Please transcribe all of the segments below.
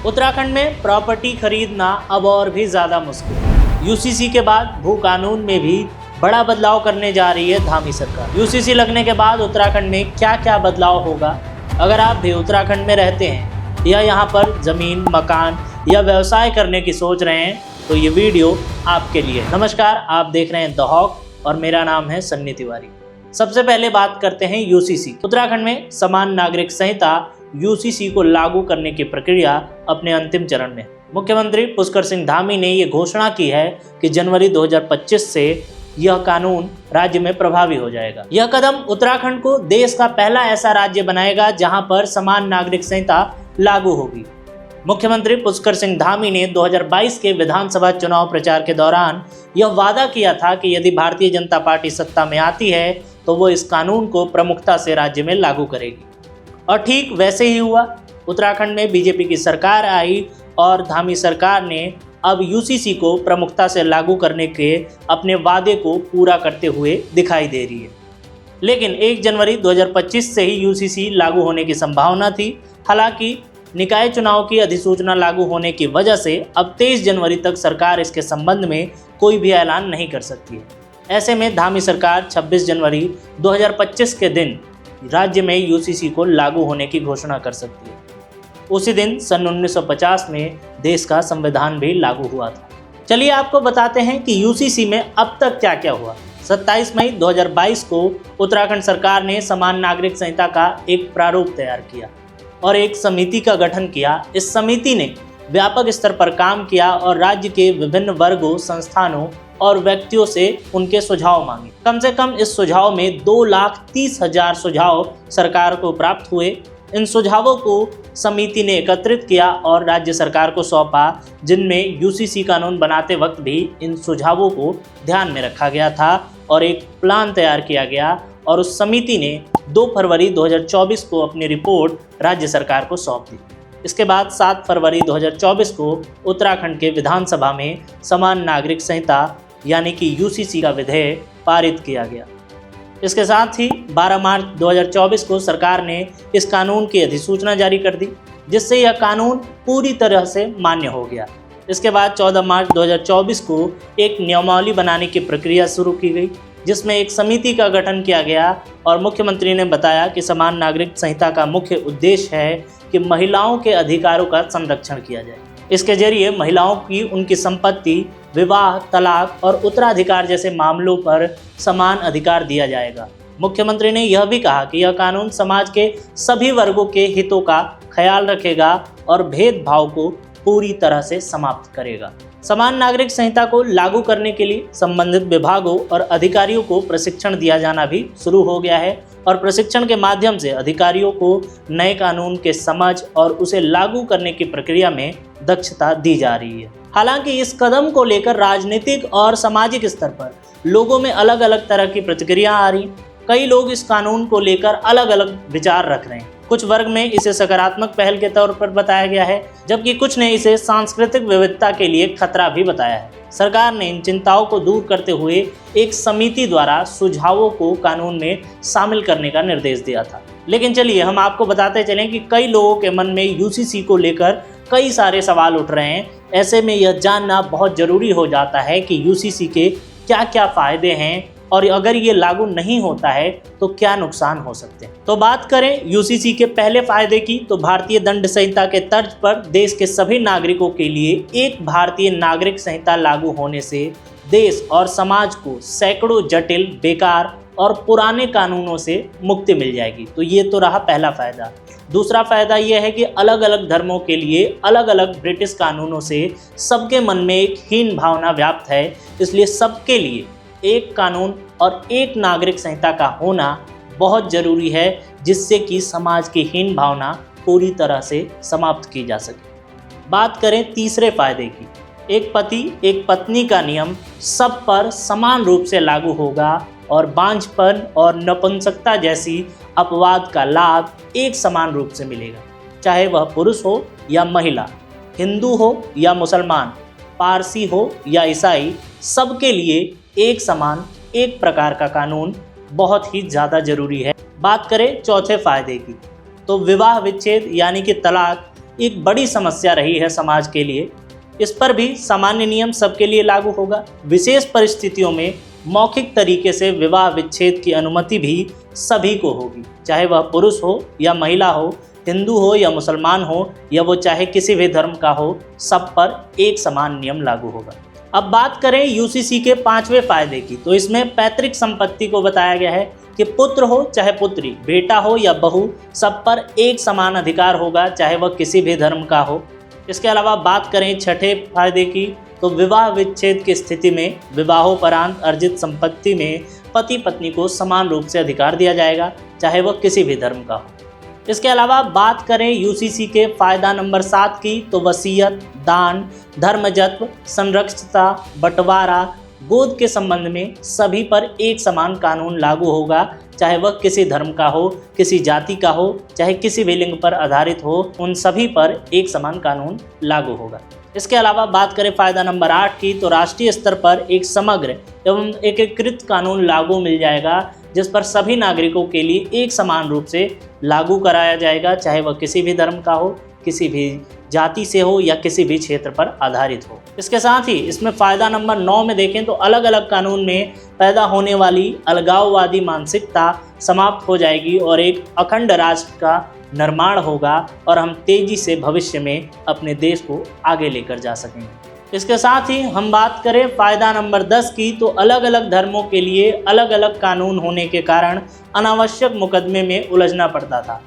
उत्तराखंड में प्रॉपर्टी खरीदना अब और भी ज़्यादा मुश्किल। यूसीसी के बाद भू कानून में भी बड़ा बदलाव करने जा रही है धामी सरकार। यूसीसी लगने के बाद उत्तराखंड में क्या क्या बदलाव होगा, अगर आप भी उत्तराखंड में रहते हैं या यहाँ पर ज़मीन, मकान या व्यवसाय करने की सोच रहे हैं तो ये वीडियो आपके लिए। नमस्कार, आप देख रहे हैं द हॉक और मेरा नाम है सन्नी तिवारी। सबसे पहले बात करते हैं यूसीसी। उत्तराखंड में समान नागरिक संहिता यूसीसी को लागू करने की प्रक्रिया अपने अंतिम चरण में। मुख्यमंत्री पुष्कर सिंह धामी ने ये घोषणा की है कि जनवरी 2025 से यह कानून राज्य में प्रभावी हो जाएगा। यह कदम उत्तराखंड को देश का पहला ऐसा राज्य बनाएगा जहां पर समान नागरिक संहिता लागू होगी। मुख्यमंत्री पुष्कर सिंह धामी ने 2022 के विधानसभा चुनाव प्रचार के दौरान यह वादा किया था कि यदि भारतीय जनता पार्टी सत्ता में आती है तो वो इस कानून को प्रमुखता से राज्य में लागू करेगी। और ठीक वैसे ही हुआ। उत्तराखंड में बीजेपी की सरकार आई और धामी सरकार ने अब यूसीसी को प्रमुखता से लागू करने के अपने वादे को पूरा करते हुए दिखाई दे रही है। लेकिन 1 जनवरी 2025 से ही यूसीसी लागू होने की संभावना थी। हालांकि निकाय चुनाव की अधिसूचना लागू होने की वजह से अब 23 जनवरी तक सरकार इसके संबंध में कोई भी ऐलान नहीं कर सकती है। ऐसे में धामी सरकार 26 जनवरी 2025 के दिन राज्य में यूसीसी को लागू होने की घोषणा कर सकती है। उसी दिन सन 1950 में देश का संविधान भी लागू हुआ था। चलिए आपको बताते हैं कि यूसीसी में अब तक क्या क्या हुआ। 27 मई 2022 को उत्तराखंड सरकार ने समान नागरिक संहिता का एक प्रारूप तैयार किया और एक समिति का गठन किया। इस समिति ने व्यापक स्तर पर काम किया और राज्य के विभिन्न वर्गों, संस्थानों और व्यक्तियों से उनके सुझाव मांगे। कम से कम इस सुझाव में 2,30,000 सुझाव सरकार को प्राप्त हुए। इन सुझावों को समिति ने एकत्रित किया और राज्य सरकार को सौंपा, जिनमें यूसीसी कानून बनाते वक्त भी इन सुझावों को ध्यान में रखा गया था और एक प्लान तैयार किया गया। और उस समिति ने 2 फरवरी 2024 को अपनी रिपोर्ट राज्य सरकार को सौंप दी। इसके बाद 7 फरवरी 2024 को उत्तराखंड के विधानसभा में समान नागरिक संहिता यानी कि यूसीसी का विधेयक पारित किया गया। इसके साथ ही 12 मार्च 2024 को सरकार ने इस कानून की अधिसूचना जारी कर दी, जिससे यह कानून पूरी तरह से मान्य हो गया। इसके बाद 14 मार्च 2024 को एक नियमावली बनाने की प्रक्रिया शुरू की गई, जिसमें एक समिति का गठन किया गया और मुख्यमंत्री ने बताया कि समान नागरिक संहिता का मुख्य उद्देश्य है कि महिलाओं के अधिकारों का संरक्षण किया जाए। इसके जरिए महिलाओं की उनकी संपत्ति, विवाह, तलाक और उत्तराधिकार जैसे मामलों पर समान अधिकार दिया जाएगा। मुख्यमंत्री ने यह भी कहा कि यह कानून समाज के सभी वर्गों के हितों का ख्याल रखेगा और भेदभाव को पूरी तरह से समाप्त करेगा। समान नागरिक संहिता को लागू करने के लिए संबंधित विभागों और अधिकारियों को प्रशिक्षण दिया जाना भी शुरू हो गया है और प्रशिक्षण के माध्यम से अधिकारियों को नए कानून के समझ और उसे लागू करने की प्रक्रिया में दक्षता दी जा रही है। हालांकि इस कदम को लेकर राजनीतिक और सामाजिक स्तर पर लोगों में अलग अलग तरह की प्रतिक्रिया आ रही। कई लोग इस कानून को लेकर अलग अलग विचार रख रहे हैं। कुछ वर्ग में इसे सकारात्मक पहल के तौर पर बताया गया है, जबकि कुछ ने इसे सांस्कृतिक विविधता के लिए खतरा भी बताया है। सरकार ने इन चिंताओं को दूर करते हुए एक समिति द्वारा सुझावों को कानून में शामिल करने का निर्देश दिया था। लेकिन चलिए हम आपको बताते चलें कि कई लोगों के मन में यूसीसी को लेकर कई सारे सवाल उठ रहे हैं। ऐसे में यह जानना बहुत ज़रूरी हो जाता है कि यूसीसी के क्या क्या फ़ायदे हैं और अगर ये लागू नहीं होता है तो क्या नुकसान हो सकते हैं। तो बात करें यूसीसी के पहले फायदे की, तो भारतीय दंड संहिता के तर्ज पर देश के सभी नागरिकों के लिए एक भारतीय नागरिक संहिता लागू होने से देश और समाज को सैकड़ों जटिल, बेकार और पुराने कानूनों से मुक्ति मिल जाएगी। तो ये तो रहा पहला फायदा। दूसरा फायदा यह है कि अलग अलग धर्मों के लिए अलग अलग ब्रिटिश कानूनों से सबके मन में एक हीन भावना व्याप्त है, इसलिए सबके लिए एक कानून और एक नागरिक संहिता का होना बहुत ज़रूरी है, जिससे कि समाज की हीन भावना पूरी तरह से समाप्त की जा सके। बात करें तीसरे फायदे की, एक पति एक पत्नी का नियम सब पर समान रूप से लागू होगा और बांझपन और नपुंसकता जैसी अपवाद का लाभ एक समान रूप से मिलेगा, चाहे वह पुरुष हो या महिला, हिंदू हो या मुसलमान, पारसी हो या ईसाई, सबके लिए एक समान, एक प्रकार का कानून बहुत ही ज़्यादा जरूरी है। बात करें चौथे फायदे की, तो विवाह विच्छेद यानी कि तलाक एक बड़ी समस्या रही है समाज के लिए। इस पर भी सामान्य नियम सबके लिए लागू होगा। विशेष परिस्थितियों में मौखिक तरीके से विवाह विच्छेद की अनुमति भी सभी को होगी, चाहे वह पुरुष हो या महिला हो, हिंदू हो या मुसलमान हो, या वो चाहे किसी भी धर्म का हो, सब पर एक समान नियम लागू होगा। अब बात करें यूसीसी के 5वें फायदे की, तो इसमें पैतृक संपत्ति को बताया गया है कि पुत्र हो चाहे पुत्री, बेटा हो या बहू, सब पर एक समान अधिकार होगा, चाहे वह किसी भी धर्म का हो। इसके अलावा बात करें 6ठे फायदे की, तो विवाह विच्छेद की स्थिति में विवाहोपरांत अर्जित संपत्ति में पति पत्नी को समान रूप से अधिकार दिया जाएगा, चाहे वह किसी भी धर्म का हो। इसके अलावा बात करें यूसीसी के फायदा नंबर 7 की, तो वसीयत, दान, धर्मजत्व, संरक्षिता, बंटवारा, गोद के संबंध में सभी पर एक समान कानून लागू होगा, चाहे वह किसी धर्म का हो, किसी जाति का हो, चाहे किसी भी लिंग पर आधारित हो, उन सभी पर एक समान कानून लागू होगा। इसके अलावा बात करें फायदा नंबर 8 की, तो राष्ट्रीय स्तर पर एक समग्र एवं एकीकृत कानून लागू मिल जाएगा, जिस पर सभी नागरिकों के लिए एक समान रूप से लागू कराया जाएगा, चाहे वह किसी भी धर्म का हो, किसी भी जाति से हो या किसी भी क्षेत्र पर आधारित हो। इसके साथ ही इसमें फ़ायदा नंबर 9 में देखें तो अलग अलग कानून में पैदा होने वाली अलगाववादी मानसिकता समाप्त हो जाएगी और एक अखंड राष्ट्र का निर्माण होगा और हम तेजी से भविष्य में अपने देश को आगे लेकर जा सकेंगे। इसके साथ ही हम बात करें फ़ायदा नंबर 10 की, तो अलग अलग धर्मों के लिए अलग अलग कानून होने के कारण अनावश्यक मुकदमे में उलझना पड़ता था।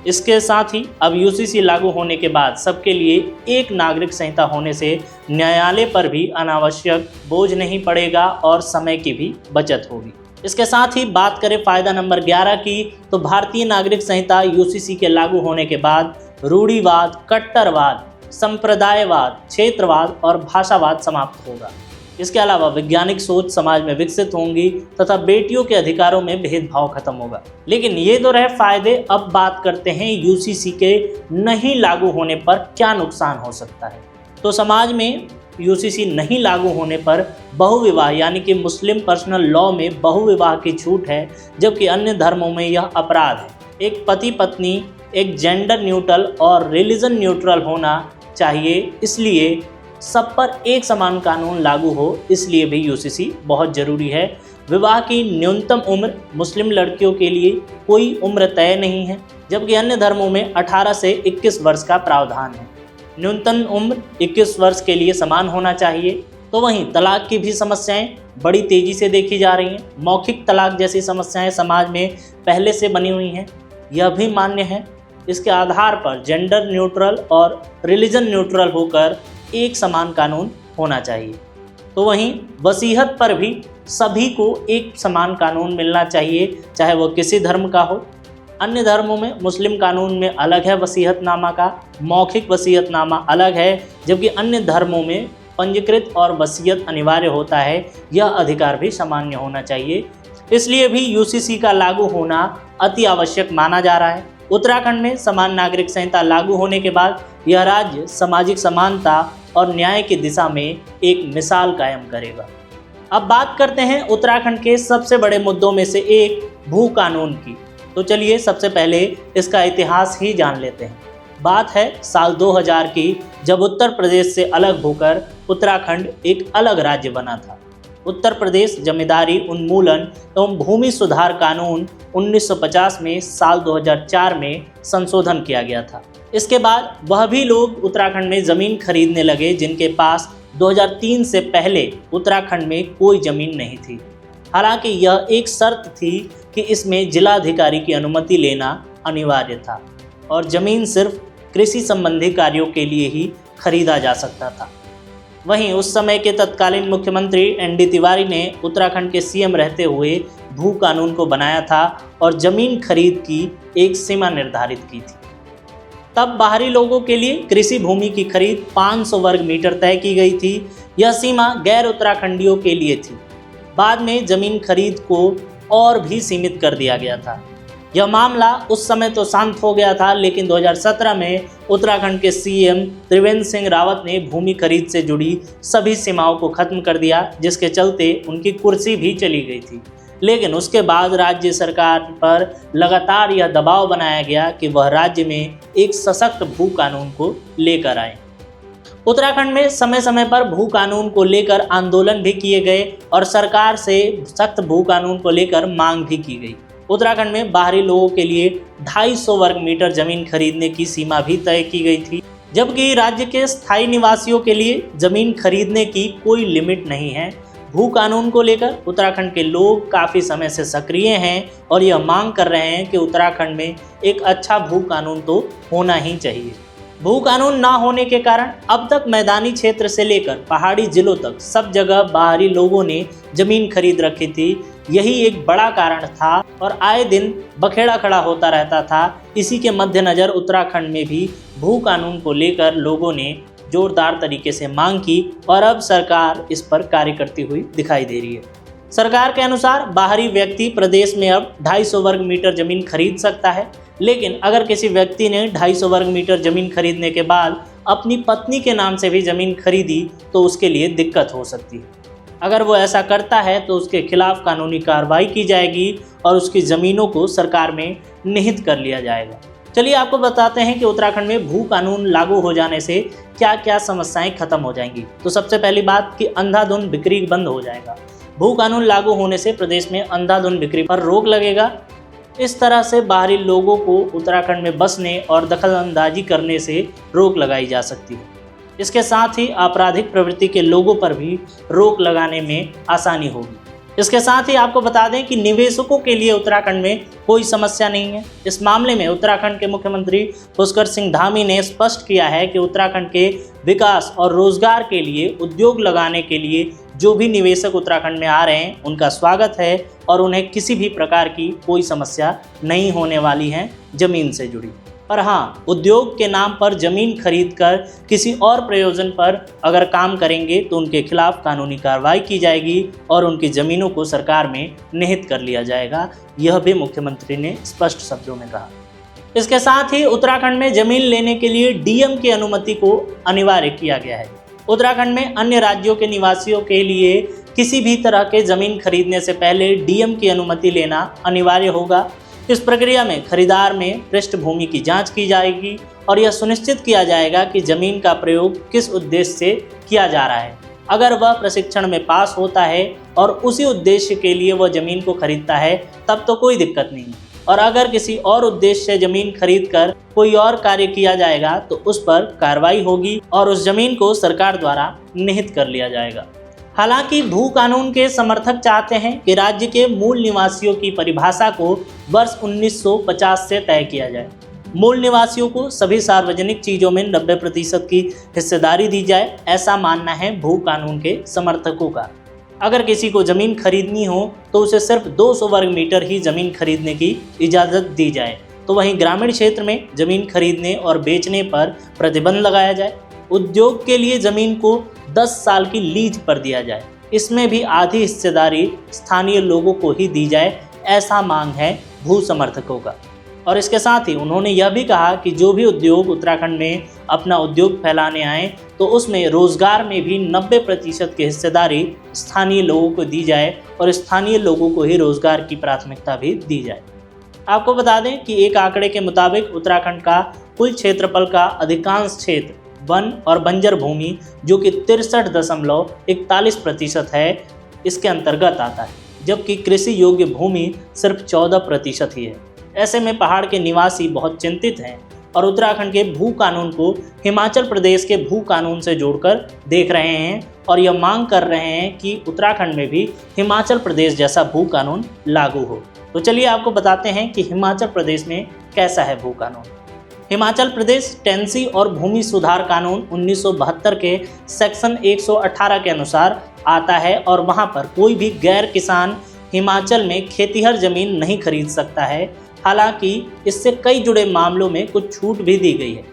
इसके साथ ही अब यूसीसी लागू होने के बाद सबके लिए एक नागरिक संहिता होने से न्यायालय पर भी अनावश्यक बोझ नहीं पड़ेगा और समय की भी बचत होगी। इसके साथ ही बात करें फ़ायदा नंबर 11 की, तो भारतीय नागरिक संहिता यूसीसी के लागू होने के बाद रूढ़िवाद, कट्टरवाद, संप्रदायवाद, क्षेत्रवाद और भाषावाद समाप्त होगा। इसके अलावा वैज्ञानिक सोच समाज में विकसित होंगी तथा बेटियों के अधिकारों में भेदभाव खत्म होगा। लेकिन ये तो रहे फायदे। अब बात करते हैं यूसीसी के नहीं लागू होने पर क्या नुकसान हो सकता है। तो समाज में यूसीसी नहीं लागू होने पर बहुविवाह यानी कि मुस्लिम पर्सनल लॉ में बहुविवाह की छूट है, जबकि अन्य धर्मों में यह अपराध है। एक पति पत्नी एक जेंडर न्यूट्रल और रिलीजन न्यूट्रल होना चाहिए, इसलिए सब पर एक समान कानून लागू हो, इसलिए भी यूसीसी बहुत ज़रूरी है। विवाह की न्यूनतम उम्र मुस्लिम लड़कियों के लिए कोई उम्र तय नहीं है, जबकि अन्य धर्मों में 18 से 21 वर्ष का प्रावधान है। न्यूनतम उम्र 21 वर्ष के लिए समान होना चाहिए। तो वहीं तलाक की भी समस्याएं बड़ी तेज़ी से देखी जा रही हैं। मौखिक तलाक जैसी समस्याएं समाज में पहले से बनी हुई हैं, यह भी मान्य है। इसके आधार पर जेंडर न्यूट्रल और रिलीजन न्यूट्रल होकर एक समान कानून होना चाहिए। तो वहीं वसीयत पर भी सभी को एक समान कानून मिलना चाहिए, चाहे वो किसी धर्म का हो। अन्य धर्मों में मुस्लिम कानून में अलग है वसीयतनामा का, मौखिक वसीयतनामा अलग है, जबकि अन्य धर्मों में पंजीकृत और वसीयत अनिवार्य होता है। यह अधिकार भी सामान्य होना चाहिए, इसलिए भी यूसीसी का लागू होना अति आवश्यक माना जा रहा है। उत्तराखंड में समान नागरिक संहिता लागू होने के बाद यह राज्य सामाजिक समानता और न्याय की दिशा में एक मिसाल कायम करेगा। अब बात करते हैं उत्तराखंड के सबसे बड़े मुद्दों में से एक भू कानून की। तो चलिए सबसे पहले इसका इतिहास ही जान लेते हैं। बात है साल 2000 की, जब उत्तर प्रदेश से अलग होकर उत्तराखंड एक अलग राज्य बना था। उत्तर प्रदेश जमींदारी उन्मूलन एवं भूमि सुधार कानून 1950 में साल 2004 में संशोधन किया गया था। इसके बाद वह भी लोग उत्तराखंड में ज़मीन खरीदने लगे जिनके पास 2003 से पहले उत्तराखंड में कोई ज़मीन नहीं थी। हालांकि यह एक शर्त थी कि इसमें जिलाधिकारी की अनुमति लेना अनिवार्य था और ज़मीन सिर्फ कृषि संबंधी कार्यों के लिए ही खरीदा जा सकता था। वहीं उस समय के तत्कालीन मुख्यमंत्री एनडी तिवारी ने उत्तराखंड के सीएम रहते हुए भू कानून को बनाया था और ज़मीन खरीद की एक सीमा निर्धारित की थी। तब बाहरी लोगों के लिए कृषि भूमि की खरीद 500 वर्ग मीटर तय की गई थी। यह सीमा गैर उत्तराखंडियों के लिए थी। बाद में ज़मीन खरीद को और भी सीमित कर दिया गया था। यह मामला उस समय तो शांत हो गया था, लेकिन 2017 में उत्तराखंड के सीएम त्रिवेंद्र सिंह रावत ने भूमि खरीद से जुड़ी सभी सीमाओं को खत्म कर दिया, जिसके चलते उनकी कुर्सी भी चली गई थी। लेकिन उसके बाद राज्य सरकार पर लगातार यह दबाव बनाया गया कि वह राज्य में एक सशक्त भू कानून को लेकर आए। उत्तराखंड में समय समय पर भू कानून को लेकर आंदोलन भी किए गए और सरकार से सख्त भू कानून को लेकर मांग भी की गई। उत्तराखंड में बाहरी लोगों के लिए 250 वर्ग मीटर जमीन खरीदने की सीमा भी तय की गई थी, जबकि राज्य के स्थायी निवासियों के लिए जमीन खरीदने की कोई लिमिट नहीं है। भू कानून को लेकर उत्तराखंड के लोग काफ़ी समय से सक्रिय हैं और यह मांग कर रहे हैं कि उत्तराखंड में एक अच्छा भू कानून तो होना ही चाहिए। भू कानून ना होने के कारण अब तक मैदानी क्षेत्र से लेकर पहाड़ी जिलों तक सब जगह बाहरी लोगों ने जमीन खरीद रखी थी। यही एक बड़ा कारण था और आए दिन बखेड़ा खड़ा होता रहता था। इसी के मद्देनज़र उत्तराखंड में भी भू कानून को लेकर लोगों ने जोरदार तरीके से मांग की और अब सरकार इस पर कार्य करती हुई दिखाई दे रही है। सरकार के अनुसार बाहरी व्यक्ति प्रदेश में अब 250 वर्ग मीटर जमीन खरीद सकता है, लेकिन अगर किसी व्यक्ति ने 250 वर्ग मीटर जमीन खरीदने के बाद अपनी पत्नी के नाम से भी जमीन खरीदी तो उसके लिए दिक्कत हो सकती है। अगर वो ऐसा करता है तो उसके खिलाफ कानूनी कार्रवाई की जाएगी और उसकी ज़मीनों को सरकार में निहित कर लिया जाएगा। चलिए आपको बताते हैं कि उत्तराखंड में भू कानून लागू हो जाने से क्या क्या समस्याएं खत्म हो जाएंगी। तो सबसे पहली बात कि अंधाधुंध बिक्री बंद हो जाएगा। भू कानून लागू होने से प्रदेश में अंधाधुंध बिक्री पर रोक लगेगा। इस तरह से बाहरी लोगों को उत्तराखंड में बसने और दखलंदाजी करने से रोक लगाई जा सकती है। इसके साथ ही आपराधिक प्रवृत्ति के लोगों पर भी रोक लगाने में आसानी होगी। इसके साथ ही आपको बता दें कि निवेशकों के लिए उत्तराखंड में कोई समस्या नहीं है। इस मामले में उत्तराखंड के मुख्यमंत्री पुष्कर सिंह धामी ने स्पष्ट किया है कि उत्तराखंड के विकास और रोजगार के लिए उद्योग लगाने के लिए जो भी निवेशक उत्तराखंड में आ रहे हैं उनका स्वागत है और उन्हें किसी भी प्रकार की कोई समस्या नहीं होने वाली है जमीन से जुड़ी। पर हाँ, उद्योग के नाम पर जमीन खरीदकर किसी और प्रयोजन पर अगर काम करेंगे तो उनके खिलाफ कानूनी कार्रवाई की जाएगी और उनकी ज़मीनों को सरकार में निहित कर लिया जाएगा। यह भी मुख्यमंत्री ने स्पष्ट शब्दों में कहा। इसके साथ ही उत्तराखंड में जमीन लेने के लिए डीएम की अनुमति को अनिवार्य किया गया है। उत्तराखंड में अन्य राज्यों के निवासियों के लिए किसी भी तरह के जमीन खरीदने से पहले डीएम की अनुमति लेना अनिवार्य होगा। इस प्रक्रिया में खरीदार में पृष्ठभूमि की जांच की जाएगी और यह सुनिश्चित किया जाएगा कि जमीन का प्रयोग किस उद्देश्य से किया जा रहा है। अगर वह प्रशिक्षण में पास होता है और उसी उद्देश्य के लिए वह जमीन को खरीदता है तब तो कोई दिक्कत नहीं, और अगर किसी और उद्देश्य से जमीन खरीदकर कोई और कार्य किया जाएगा तो उस पर कार्रवाई होगी और उस जमीन को सरकार द्वारा निहित कर लिया जाएगा। हालांकि भू कानून के समर्थक चाहते हैं कि राज्य के मूल निवासियों की परिभाषा को वर्ष 1950 से तय किया जाए। मूल निवासियों को सभी सार्वजनिक चीज़ों में 90% की हिस्सेदारी दी जाए, ऐसा मानना है भू कानून के समर्थकों का। अगर किसी को ज़मीन खरीदनी हो तो उसे सिर्फ 200 वर्ग मीटर ही ज़मीन खरीदने की इजाज़त दी जाए, तो वहीं ग्रामीण क्षेत्र में ज़मीन खरीदने और बेचने पर प्रतिबंध लगाया जाए। उद्योग के लिए ज़मीन को 10 साल की लीज पर दिया जाए, इसमें भी आधी हिस्सेदारी स्थानीय लोगों को ही दी जाए, ऐसा मांग है भू समर्थकों का। और इसके साथ ही उन्होंने यह भी कहा कि जो भी उद्योग उत्तराखंड में अपना उद्योग फैलाने आए तो उसमें रोजगार में भी 90% की हिस्सेदारी स्थानीय लोगों को दी जाए और स्थानीय लोगों को ही रोजगार की प्राथमिकता भी दी जाए। आपको बता दें कि एक आंकड़े के मुताबिक उत्तराखंड का कुल क्षेत्रफल का अधिकांश क्षेत्र वन और बंजर भूमि जो कि 63.41% है इसके अंतर्गत आता है, जबकि कृषि योग्य भूमि सिर्फ 14% ही है। ऐसे में पहाड़ के निवासी बहुत चिंतित हैं और उत्तराखंड के भू कानून को हिमाचल प्रदेश के भू कानून से जोड़कर देख रहे हैं और यह मांग कर रहे हैं कि उत्तराखंड में भी हिमाचल प्रदेश जैसा भू कानून लागू हो। तो चलिए आपको बताते हैं कि हिमाचल प्रदेश में कैसा है भू कानून। हिमाचल प्रदेश टेनेसी और भूमि सुधार कानून 1972 के सेक्शन 118 के अनुसार आता है और वहां पर कोई भी गैर किसान हिमाचल में खेतीहर जमीन नहीं खरीद सकता है। हालांकि इससे कई जुड़े मामलों में कुछ छूट भी दी गई है।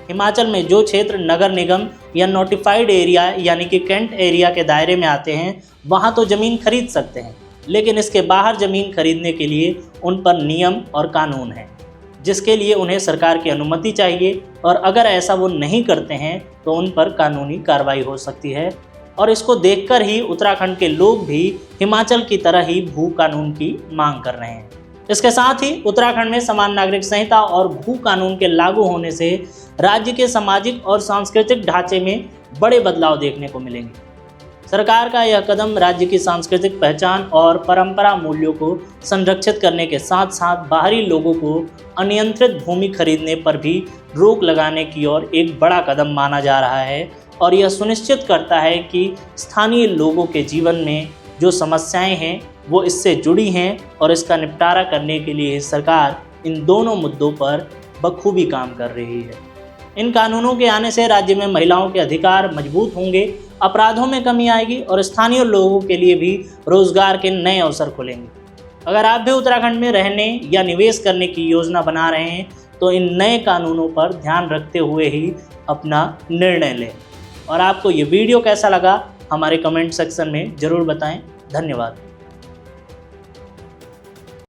हिमाचल में जो क्षेत्र नगर निगम या नोटिफाइड एरिया यानी कि कैंट एरिया के दायरे में आते हैं वहां तो ज़मीन खरीद सकते हैं, लेकिन इसके बाहर ज़मीन खरीदने के लिए उन पर नियम और कानून हैं जिसके लिए उन्हें सरकार की अनुमति चाहिए और अगर ऐसा वो नहीं करते हैं तो उन पर कानूनी कार्रवाई हो सकती है। और इसको देखकर ही उत्तराखंड के लोग भी हिमाचल की तरह ही भू कानून की मांग कर रहे हैं। इसके साथ ही उत्तराखंड में समान नागरिक संहिता और भू कानून के लागू होने से राज्य के सामाजिक और सांस्कृतिक ढांचे में बड़े बदलाव देखने को मिलेंगे। सरकार का यह कदम राज्य की सांस्कृतिक पहचान और परंपरा मूल्यों को संरक्षित करने के साथ साथ बाहरी लोगों को अनियंत्रित भूमि खरीदने पर भी रोक लगाने की ओर एक बड़ा कदम माना जा रहा है और यह सुनिश्चित करता है कि स्थानीय लोगों के जीवन में जो समस्याएं हैं वो इससे जुड़ी हैं और इसका निपटारा करने के लिए सरकार इन दोनों मुद्दों पर बखूबी काम कर रही है। इन कानूनों के आने से राज्य में महिलाओं के अधिकार मजबूत होंगे, अपराधों में कमी आएगी और स्थानीय लोगों के लिए भी रोजगार के नए अवसर खुलेंगे। अगर आप भी उत्तराखंड में रहने या निवेश करने की योजना बना रहे हैं तो इन नए कानूनों पर ध्यान रखते हुए ही अपना निर्णय लें। और आपको ये वीडियो कैसा लगा हमारे कमेंट सेक्शन में ज़रूर बताएं। धन्यवाद।